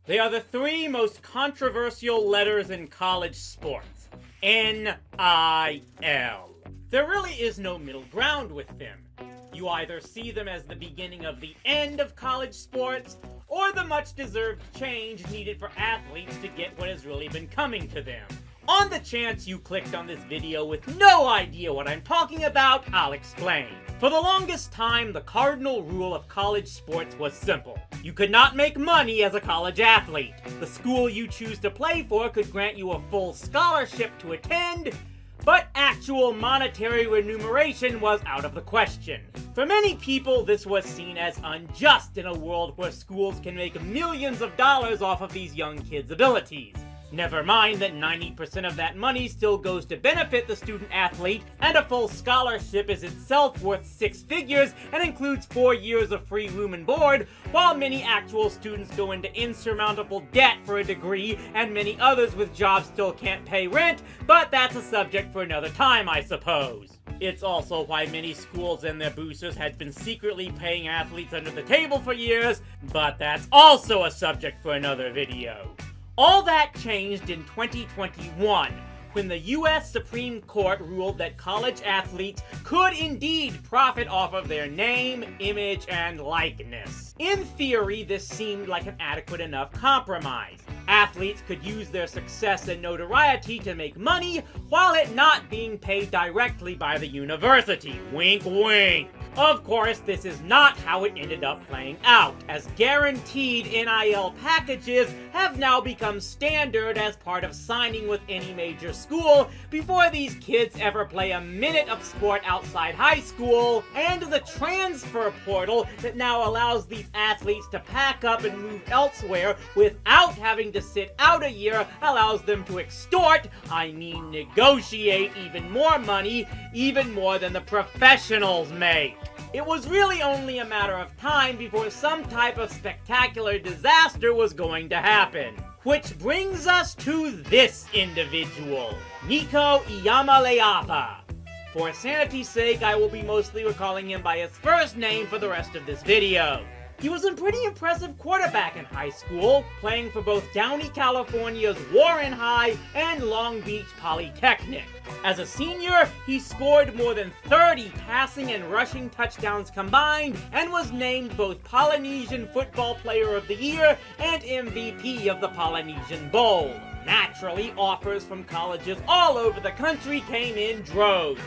They are the three most controversial letters in college sports. N-I-L. There really is no middle ground with them. You either see them as the beginning of the end of college sports, or the much-deserved change needed for athletes to get what has really been coming to them. On the chance you clicked on this video with no idea what I'm talking about, I'll explain. For the longest time, the cardinal rule of college sports was simple. You could not make money as a college athlete. The school you choose to play for could grant you a full scholarship to attend, but actual monetary remuneration was out of the question. For many people, this was seen as unjust in a world where schools can make millions of dollars off of these young kids' abilities. Never mind that 90% of that money still goes to benefit the student athlete, and a full scholarship is itself worth 6 figures and includes 4 years of free room and board, while many actual students go into insurmountable debt for a degree, and many others with jobs still can't pay rent, but that's a subject for another time, I suppose. It's also why many schools and their boosters had been secretly paying athletes under the table for years, but that's also a subject for another video. All that changed in 2021, when the U.S. Supreme Court ruled that college athletes could indeed profit off of their name, image, and likeness. In theory, this seemed like an adequate enough compromise. Athletes could use their success and notoriety to make money, while it not being paid directly by the university. Wink, wink. Of course, this is not how it ended up playing out, as guaranteed NIL packages have now become standard as part of signing with any major school before these kids ever play a minute of sport outside high school, and the transfer portal that now allows these athletes to pack up and move elsewhere without having to sit out a year allows them to extort, negotiate even more money, even more than the professionals make. It was really only a matter of time before some type of spectacular disaster was going to happen. Which brings us to this individual, Nico Iamanidiot. For sanity's sake, I will be mostly recalling him by his first name for the rest of this video. He was a pretty impressive quarterback in high school, playing for both Downey, California's Warren High and Long Beach Polytechnic. As a senior, he scored more than 30 passing and rushing touchdowns combined and was named both Polynesian Football Player of the Year and MVP of the Polynesian Bowl. Naturally, offers from colleges all over the country came in droves.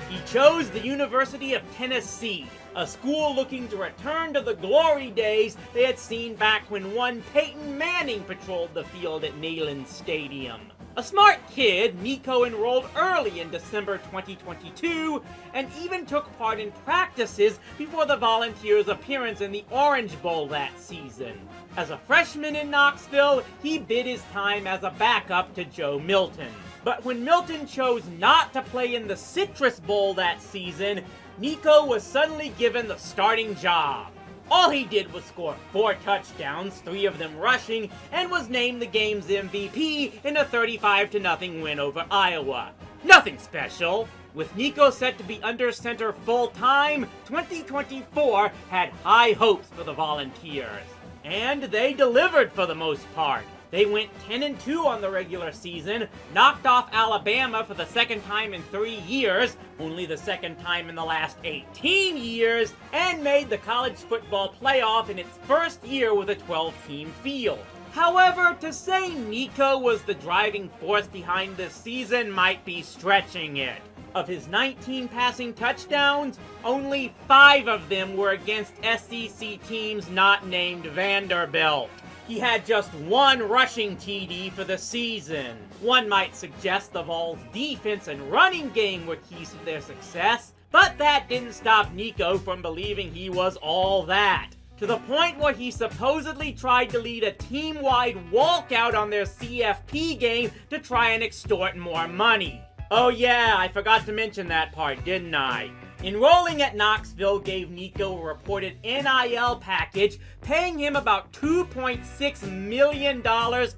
He chose the University of Tennessee, a school looking to return to the glory days they had seen back when one Peyton Manning patrolled the field at Neyland Stadium. A smart kid, Nico enrolled early in December 2022 and even took part in practices before the Volunteers' appearance in the Orange Bowl that season. As a freshman in Knoxville, he bid his time as a backup to Joe Milton. But when Milton chose not to play in the Citrus Bowl that season, Nico was suddenly given the starting job. All he did was score 4 touchdowns, 3 of them rushing, and was named the game's MVP in a 35-0 win over Iowa. Nothing special. With Nico set to be under center full-time, 2024 had high hopes for the Volunteers. And they delivered for the most part. They went 10-2 on the regular season, knocked off Alabama for the second time in 3 years, only the second time in the last 18 years, and made the college football playoff in its first year with a 12-team field. However, to say Nico was the driving force behind this season might be stretching it. Of his 19 passing touchdowns, only 5 of them were against SEC teams not named Vanderbilt. He had just 1 rushing TD for the season. One might suggest the Vols' defense and running game were keys to their success, but that didn't stop Nico from believing he was all that. To the point where he supposedly tried to lead a team-wide walkout on their CFP game to try and extort more money. Oh yeah, I forgot to mention that part, didn't I? Enrolling at Knoxville gave Nico a reported NIL package, paying him about $2.6 million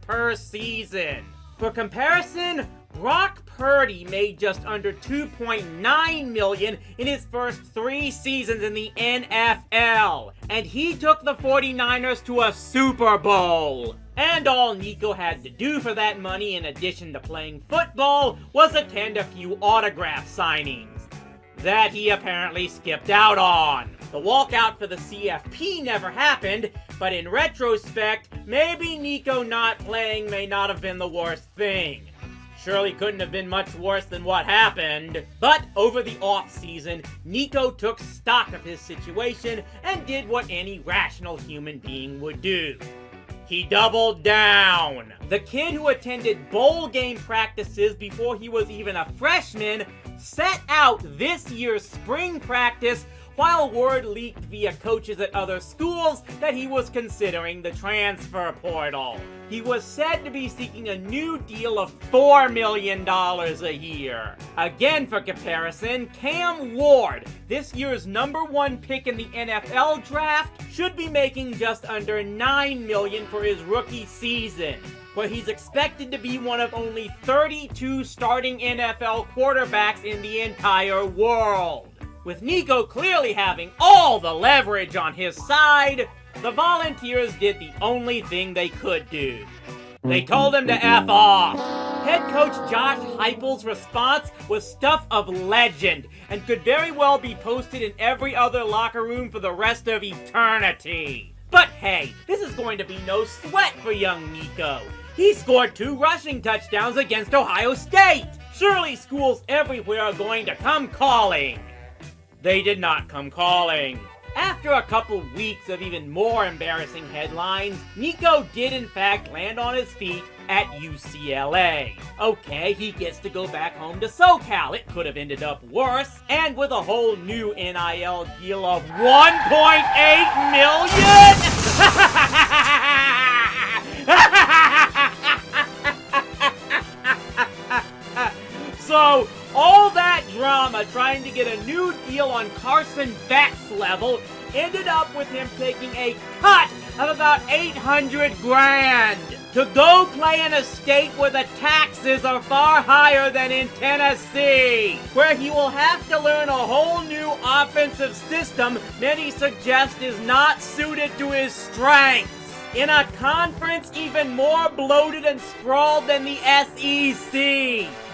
per season. For comparison, Brock Purdy made just under $2.9 million in his first 3 seasons in the NFL, and he took the 49ers to a Super Bowl. And all Nico had to do for that money, in addition to playing football, was attend a few autograph signings. That he apparently skipped out on. The walkout for the CFP never happened, but in retrospect, maybe Nico not playing may not have been the worst thing. Surely couldn't have been much worse than what happened. But over the off-season, Nico took stock of his situation and did what any rational human being would do. He doubled down. The kid who attended bowl game practices before he was even a freshman set out this year's spring practice while word leaked via coaches at other schools that he was considering the transfer portal. He was said to be seeking a new deal of $4 million a year. Again, for comparison, Cam Ward, this year's #1 pick in the NFL draft, should be making just under $9 million for his rookie season, where he's expected to be one of only 32 starting NFL quarterbacks in the entire world. With Nico clearly having all the leverage on his side, the Volunteers did the only thing they could do. They told him to F off. Head coach Josh Heupel's response was stuff of legend and could very well be posted in every other locker room for the rest of eternity. But hey, this is going to be no sweat for young Nico. He scored 2 rushing touchdowns against Ohio State. Surely schools everywhere are going to come calling. They did not come calling. After a couple weeks of even more embarrassing headlines, Nico did in fact land on his feet at UCLA. Okay, he gets to go back home to SoCal. It could have ended up worse. And with a whole new NIL deal of $1.8 million? So, all that drama trying to get a new deal on Carson Beck's level ended up with him taking a cut of about $800,000 to go play in a state where the taxes are far higher than in Tennessee, where he will have to learn a whole new offensive system many suggest is not suited to his strengths, in a conference even more bloated and sprawled than the SEC.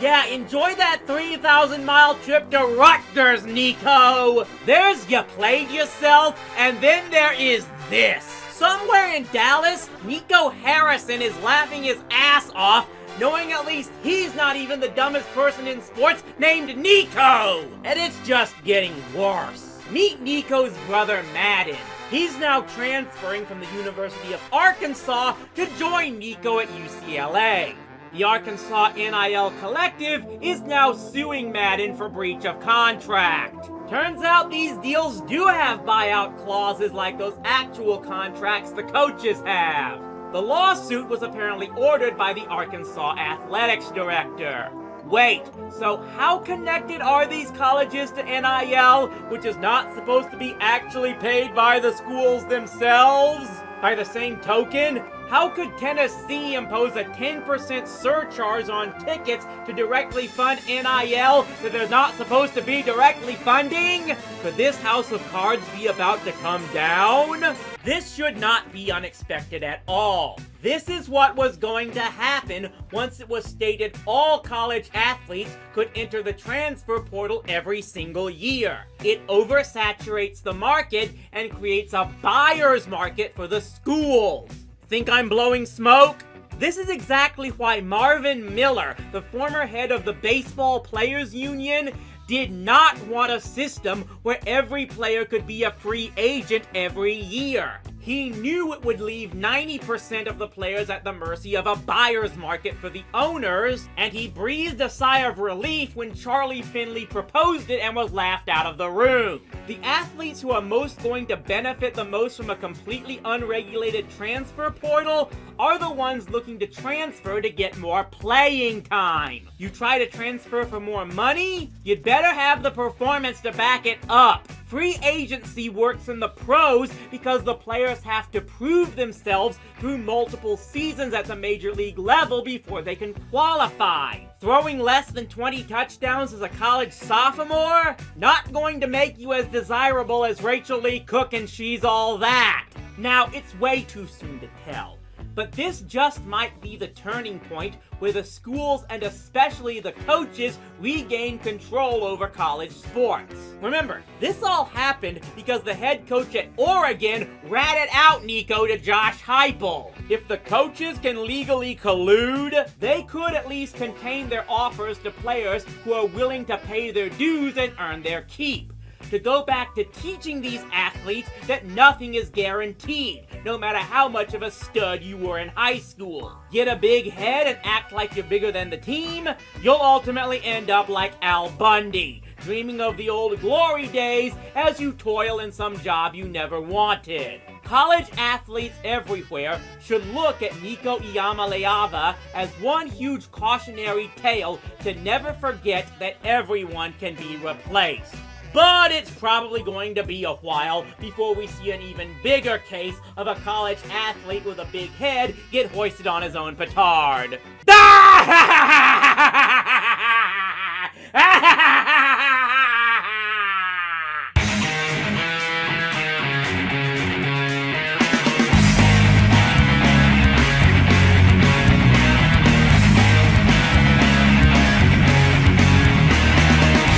Yeah, enjoy that 3,000-mile trip to Rutgers, Nico. There's you played yourself, and then there is this. Somewhere in Dallas, Nico Harrison is laughing his ass off, knowing at least he's not even the dumbest person in sports named Nico. And it's just getting worse. Meet Nico's brother Madden. He's now transferring from the University of Arkansas to join Nico at UCLA. The Arkansas NIL Collective is now suing Madden for breach of contract. Turns out these deals do have buyout clauses like those actual contracts the coaches have. The lawsuit was apparently ordered by the Arkansas athletics director. Wait, so how connected are these colleges to NIL, which is not supposed to be actually paid by the schools themselves? By the same token, how could Tennessee impose a 10% surcharge on tickets to directly fund NIL that they're not supposed to be directly funding? Could this house of cards be about to come down? This should not be unexpected at all. This is what was going to happen once it was stated all college athletes could enter the transfer portal every single year. It oversaturates the market and creates a buyer's market for the schools. Think I'm blowing smoke? This is exactly why Marvin Miller, the former head of the Baseball Players Union, did not want a system where every player could be a free agent every year. He knew it would leave 90% of the players at the mercy of a buyer's market for the owners, and he breathed a sigh of relief when Charlie Finley proposed it and was laughed out of the room. The athletes who are most going to benefit the most from a completely unregulated transfer portal are the ones looking to transfer to get more playing time. You try to transfer for more money? You'd better have the performance to back it up. Free agency works in the pros because the players have to prove themselves through multiple seasons at the major league level before they can qualify. Throwing less than 20 touchdowns as a college sophomore? Not going to make you as desirable as Rachel Lee Cook and She's All That. Now, it's way too soon to tell, But this just might be the turning point where the schools and especially the coaches regain control over college sports. Remember, this all happened because the head coach at Oregon ratted out Nico to Josh Heupel. If the coaches can legally collude, they could at least contain their offers to players who are willing to pay their dues and earn their keep. To go back to teaching these athletes that nothing is guaranteed, no matter how much of a stud you were in high school. Get a big head and act like you're bigger than the team, you'll ultimately end up like Al Bundy, dreaming of the old glory days as you toil in some job you never wanted. College athletes everywhere should look at Nico Iamanidiot as one huge cautionary tale to never forget that everyone can be replaced. But it's probably going to be a while before we see an even bigger case of a college athlete with a big head get hoisted on his own petard.